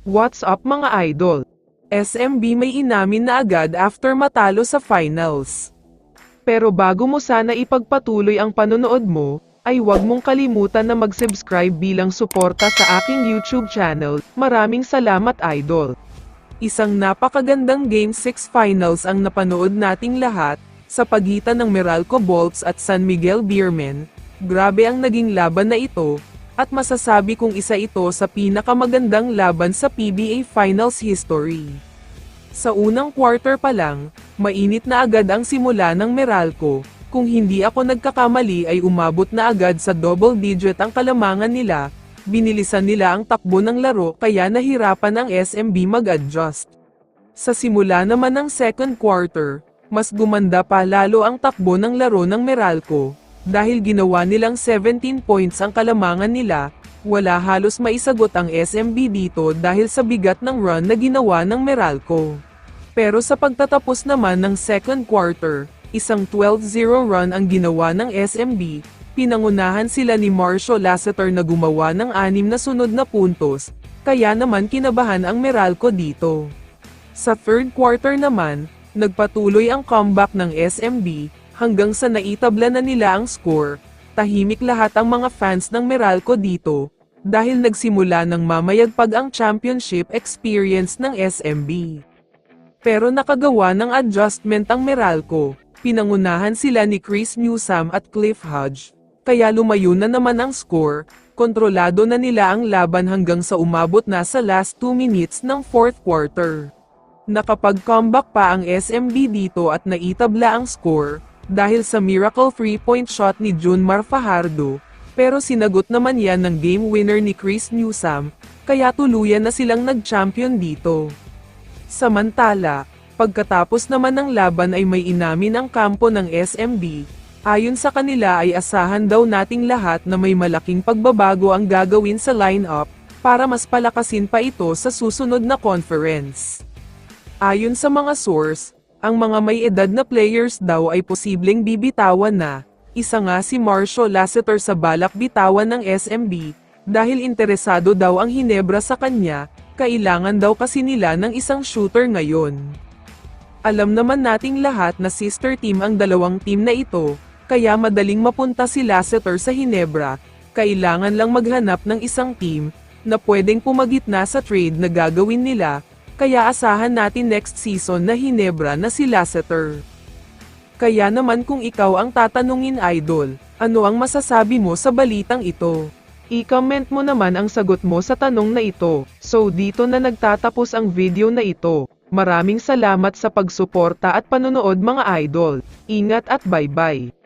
What's up mga idol? SMB may inamin na agad after matalo sa finals. Pero bago mo sana ipagpatuloy ang panonood mo, ay huwag mong kalimutan na mag-subscribe bilang suporta sa aking YouTube channel. Maraming salamat idol. Isang napakagandang Game 6 Finals ang napanood nating lahat, sa pagitan ng Meralco Bolts at San Miguel Beermen. Grabe ang naging laban na ito, at masasabi kong isa ito sa pinakamagandang laban sa PBA Finals history. Sa unang quarter pa lang, mainit na agad ang simula ng Meralco. Kung hindi ako nagkakamali ay umabot na agad sa double digit ang kalamangan nila, binilisan nila ang takbo ng laro kaya nahirapan ang SMB mag-adjust. Sa simula naman ng second quarter, mas gumanda pa lalo ang takbo ng laro ng Meralco. Dahil ginawa nilang 17 points ang kalamangan nila, wala halos maisagot ang SMB dito dahil sa bigat ng run na ginawa ng Meralco. Pero sa pagtatapos naman ng second quarter, isang 12-0 run ang ginawa ng SMB, pinangunahan sila ni Marcio Lasseter na gumawa ng 6 na sunod na puntos, kaya naman kinabahan ang Meralco dito. Sa third quarter naman, nagpatuloy ang comeback ng SMB, hanggang sa naitabla na nila ang score. Tahimik lahat ang mga fans ng Meralco dito, dahil nagsimula ng mamayagpag ang championship experience ng SMB. Pero nakagawa ng adjustment ang Meralco, pinangunahan sila ni Chris Newsam at Cliff Hodge, kaya lumayo na naman ang score, kontrolado na nila ang laban hanggang sa umabot na sa last 2 minutes ng fourth quarter. Nakapag-comeback pa ang SMB dito at naitabla ang score, dahil sa miracle 3-point shot ni Junmar Fajardo, pero sinagot naman yan ng game winner ni Chris Newsam, kaya tuluyan na silang nag-champion dito. Samantala, pagkatapos naman ng laban ay may inamin ang kampo ng SMB, ayon sa kanila ay asahan daw nating lahat na may malaking pagbabago ang gagawin sa lineup, para mas palakasin pa ito sa susunod na conference. Ayon sa mga source, ang mga may edad na players daw ay posibleng bibitawan na, isa nga si Marcio Lasseter sa balak bitawan ng SMB, dahil interesado daw ang Hinebra sa kanya, kailangan daw kasi nila ng isang shooter ngayon. Alam naman nating lahat na sister team ang dalawang team na ito, kaya madaling mapunta si Lasseter sa Hinebra, kailangan lang maghanap ng isang team, na pwedeng pumagitna sa trade na gagawin nila, kaya asahan natin next season na Hinebra na si Lasseter. Kaya naman kung ikaw ang tatanungin idol, ano ang masasabi mo sa balitang ito? I-comment mo naman ang sagot mo sa tanong na ito. So dito na nagtatapos ang video na ito. Maraming salamat sa pagsuporta at panonood mga idol. Ingat at bye-bye.